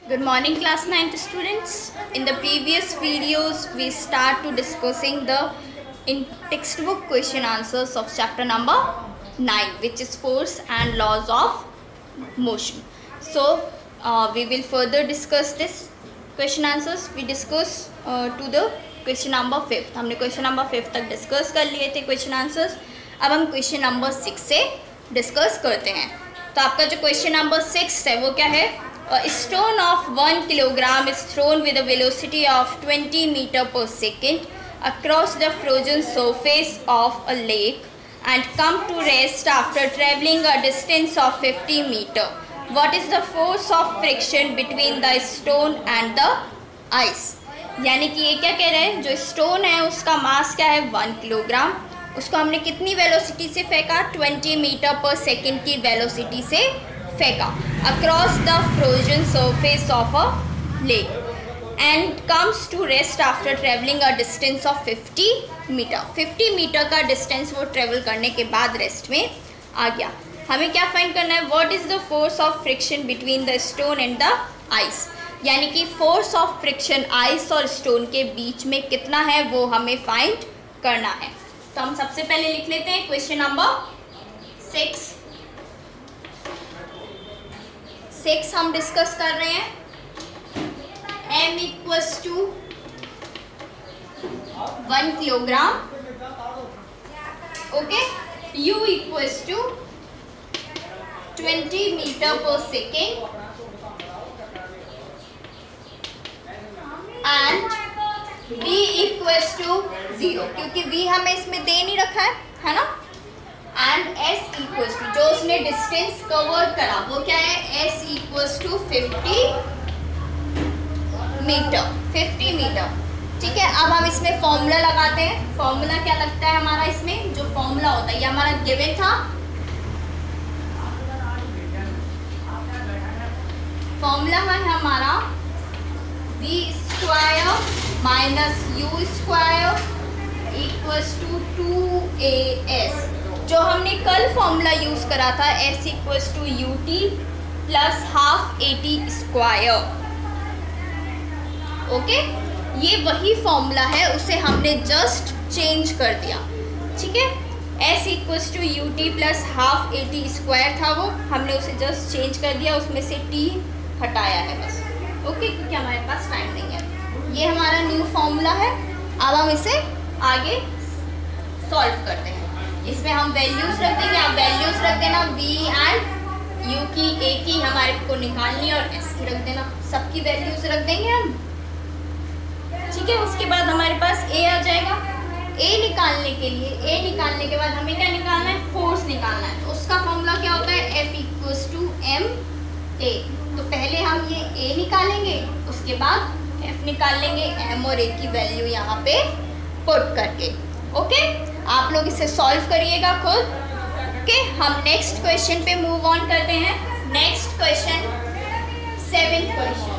Good morning class 9th students. In the previous videos we start to discussing the in textbook question answers of chapter number 9, which is force and laws of motion. So we will further discuss this question answers. We discuss to the question number 5. हमने question number 5 तक discuss कर लिए थे question answers. अब हम question number 6 से discuss करते हैं. तो आपका जो question number 6 है वो क्या है? A stone of 1 kilogram is thrown with a velocity of 20 meter per second across the frozen surface of a lake and come to rest after traveling a distance of 50 meter. What is the force of friction between the stone and the ice? यानी कि ये क्या कह रहे हैं, जो stone है उसका मास क्या है 1 किलोग्राम, उसको हमने कितनी वेलोसिटी से फेंका 20 मीटर पर सेकेंड की वेलोसिटी से फेंका across the frozen surface of a lake and comes to rest after travelling a distance of 50 metre. 50 metre का डिस्टेंस वो ट्रेवल करने के बाद रेस्ट में आ गया. हमें क्या फाइंड करना है, what is the force of friction between the stone and the ice. यानी कि फोर्स ऑफ फ्रिक्शन आइस और स्टोन के बीच में कितना है वो हमें फाइंड करना है. तो हम सबसे पहले लिख लेते हैं क्वेश्चन नंबर 6 हम डिस्कस कर रहे हैं. m equals to 1 kilogram, okay. u equals to 20 metre per second and v equals to 0, क्योंकि v हमें इसमें दे नहीं रखा है ना. एंड s इक्वल्स टू जो उसने डिस्टेंस कवर करा वो क्या है, s इक्वल्स टू 50 मीटर. ठीक है. अब हम इसमें फॉर्मूला लगाते हैं. फॉर्मूला क्या लगता है हमारा, इसमें जो फॉर्मूला होता है ये हमारा गिवन था. फॉर्मूला है हमारा v square minus u square equals to 2as. जो हमने कल फॉर्मूला यूज करा था s equals to ut plus half at square. Okay, ये वही फॉर्मूला है, उसे हमने जस्ट चेंज कर दिया. ठीक है. s equals to ut plus half at square था, वो हमने उसे जस्ट चेंज कर दिया, उसमें से t हटाया है बस. ओके, क्योंकि हमारे पास टाइम नहीं है. ये हमारा न्यू फॉर्मूला है. अब हम इसे आगे सॉल्व करते हैं. इसमें हम वैल्यूज रख देंगे, आप वैल्यूज रख देना v एंड u की, a की हमारे को निकालनी है और s की रख देना. सबकी वैल्यूज रख देंगे हम. ठीक है. उसके बाद हमारे पास a आ जाएगा. a निकालने के बाद हमें क्या निकालना है, फोर्स निकालना है. तो उसका फॉर्मूला क्या होता है, F इक्वल्स टू ma. तो पहले हम ये a निकालेंगे, उसके बाद F निकाल लेंगे, m और a की वैल्यू यहाँ पे पुट करके. ओके, आप लोग इसे सॉल्व करिएगा खुद. ओके, हम नेक्स्ट क्वेश्चन पे मूव ऑन करते हैं. Next question 7th question.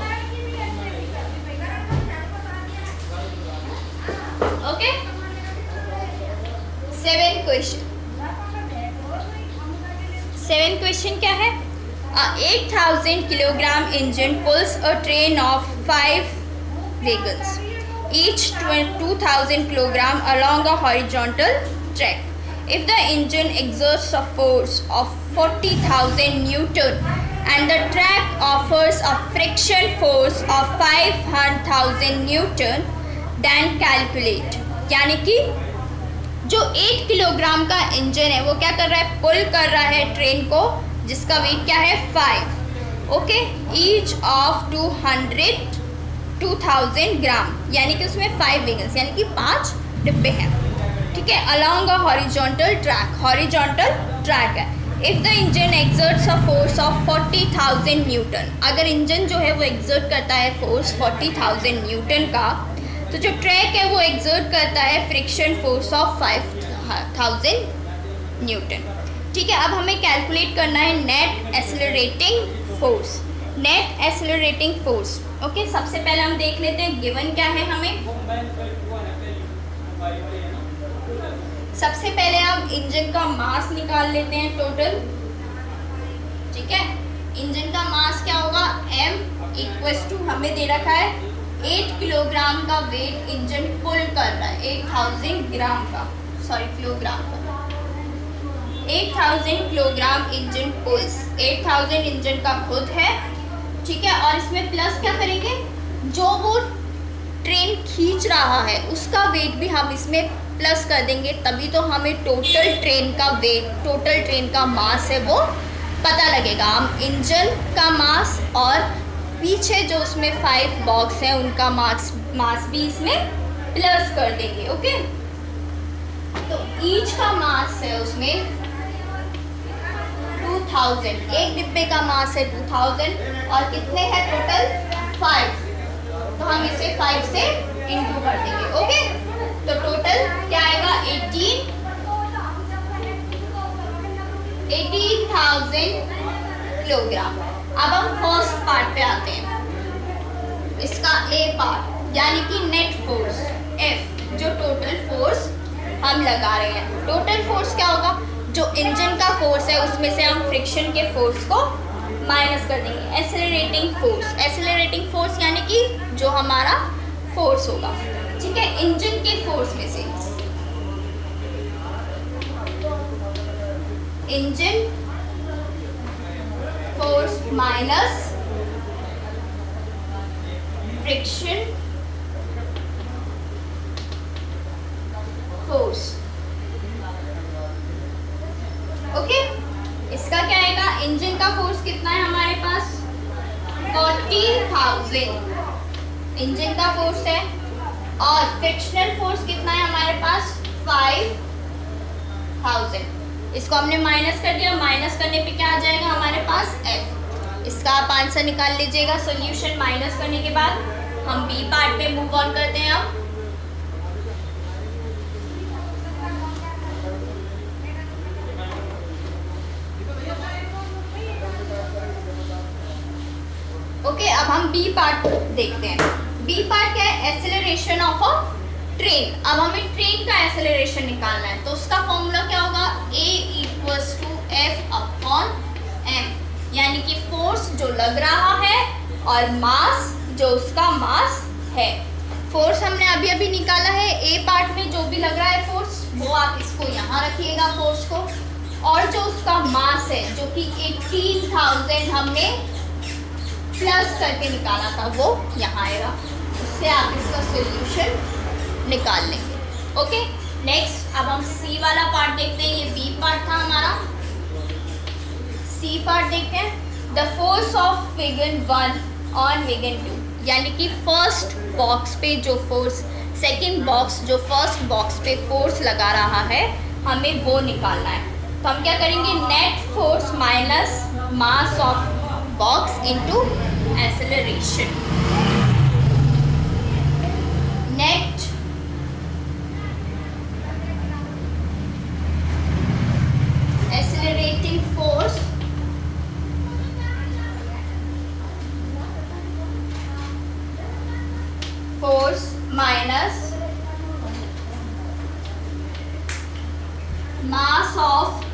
Okay, 7th question क्या है, 8000 kilogram engine pools a train of 5 wagons each 2000 kilogram along a horizontal track. If the engine exerts a force of 40,000 newton and the track offers a friction force of 500,000 newton, then calculate. यानी कि जो 8 kilogram का engine है वो क्या कर रहा है, पुल कर रहा है ट्रेन को, जिसका वेट क्या है 5. ओके, ईच ऑफ 2000 ग्राम, यानी कि उसमें 5 वेगन्स यानी कि 5 डिब्बे हैं. ठीक है. अलॉन्ग अ हॉरिजॉन्टल ट्रैक है. If the engine exerts a force of 40,000 Newton, अगर इंजन जो है वो एक्सर्ट करता है फोर्स 40,000 न्यूटन का, तो जो ट्रैक है वो एक्सर्ट करता है फ्रिक्शन फोर्स ऑफ 5,000 न्यूटन. ठीक है. अब हमें कैलकुलेट करना है नेट एक्सेलरेटिंग फोर्स. ओके, सबसे पहले हम देख लेते हैं गिवन क्या है हमें. सबसे पहले हम इंजन का मास निकाल लेते हैं टोटल. ठीक है. इंजन का मास क्या होगा, m इक्वल्स टू हमें दे रखा है 8 किलोग्राम का वेट इंजन पुल कर रहा है, 8000 ग्राम का, सॉरी किलोग्राम का, 8000 किलोग्राम इंजन पुल्स, 8000 इंजन का खुद है, ठीक है। और इसमें प्लस क्या करेंगे, जो वो ट्रेन खींच रहा है उसका वेट भी हम इसमें प्लस कर देंगे, तभी तो हमें टोटल ट्रेन का वेट, टोटल ट्रेन का मास है वो पता लगेगा। हम इंजन का मास और पीछे जो उसमें 5 बॉक्स हैं उनका मास भी इसमें प्लस कर देंगे, ओके। तो ईच का मास है उसमें 2000, एक डिब्बे का मास है 2000 और कितने हैं टोटल 5, तो हम इसे 5 से इंटू कर देंगे, ओके। तो टोटल क्या आएगा 18,000 किलोग्राम। अब हम फर्स्ट पार्ट पे आते हैं, इसका ए पार्ट यानी कि नेट फोर्स F, जो टोटल फोर्स हम लगा रहे हैं। टोटल फोर्स क्या होगा, जो इंजन का फोर्स है उसमें से हम फ्रिक्शन के फोर्स को माइनस कर देंगे। एक्सेलरेटिंग फोर्स, एक्सेलरेटिंग फोर्स यानी कि जो हमारा फोर्स होगा, ठीक है, इंजन के फोर्स में से engine force minus friction force, okay. इसका क्या आएगा, इंजन का फोर्स कितना है हमारे पास 14,000 इंजन का फोर्स है, और फ्रिक्शनल फोर्स कितना है हमारे पास 5,000। इसको हमने माइनस कर दिया, माइनस करने पे क्या आ जाएगा हमारे पास F। इसका आप आंसर निकाल लीजिएगा सॉल्यूशन माइनस करने के बाद। हम बी पार्ट पे मूव ऑन करते हैं अब। ओके, अब हम बी पार्ट देखते हैं। बी पार्ट क्या है, एक्सेलरेशन ऑफ अ ट्रेन। अब हमें ट्रेन का एक्सेलरेशन निकालना है, तो उसका फॉर्मूला क्या होगा, A equals to F upon m, यानी कि फोर्स जो लग रहा है और मास जो उसका मास है। फोर्स हमने अभी अभी निकाला है, A पार्ट में जो भी लग रहा है फोर्स वो आप इसको यहाँ रखिएगा फोर्स को, और जो उसका मास है जो कि 18,000 हमने प्लस करके निकाला था वो यहाँ आएगा, उससे आप इसका सॉल्यूशन निकाल लेंगे, ओके। नेक्स्ट अब हम सी वाला पार्ट देखते हैं, ये बी पार्ट था हमारा। सी पार्ट देखते हैं, the force of wagon 1 on wagon 2, यानी कि फर्स्ट बॉक्स पे जो फोर्स, सेकंड बॉक्स जो फर्स्ट बॉक्स पे फोर्स लगा रहा है हमें वो निकालना है। तो हम क्या करेंगे, net force minus mass of box into acceleration. Net accelerating force minus mass of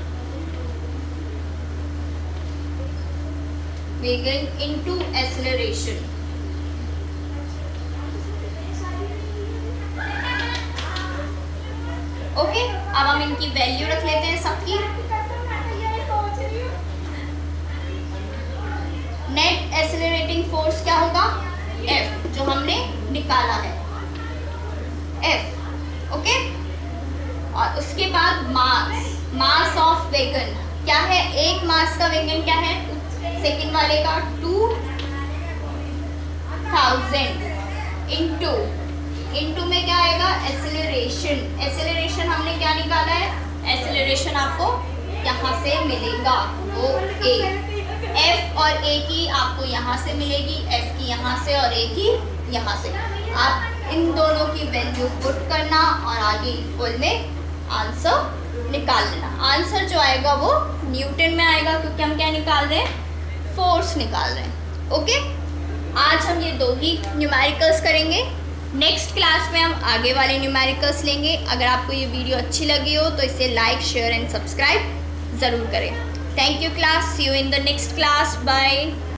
vehicle into acceleration. Okay, अब हम इनकी वैल्यू रख लेते हैं सबकी। नेट एक्सेलरेटिंग फोर्स क्या होगा, F, जो हमने निकाला है F, ओके। और उसके बाद मास ऑफ वेगन क्या है, एक मास का वेगन क्या है, सेकंड वाले का 2000 इनटू में क्या आएगा, एक्सेलरेशन। एक्सेलरेशन हमने क्या निकाला है, एक्सेलरेशन आपको यहाँ से मिलेगा वो A, F और A की आपको यहाँ से मिलेगी, F की यहाँ से और A की यहाँ से। आप इन दोनों की वैल्यू पुट करना और आगे इक्वल में आंसर निकाल लेना। आंसर जो आएगा वो न्यूटन में आएगा, क्योंकि हम क्या निकाल रहे हैं, फोर्स निकाल रहे हैं। ओके, आज हम ये दो ही न्यूमेरिकल्स करेंगे। नेक्स्ट क्लास में हम आगे वाले न्यूमेरिकल्स लेंगे। अगर आपको ये वीडियो अच्छी लगी हो तो इसे लाइक, शेयर एंड सब्सक्राइब ज़रूर करें। Thank you class. See you in the next class. Bye.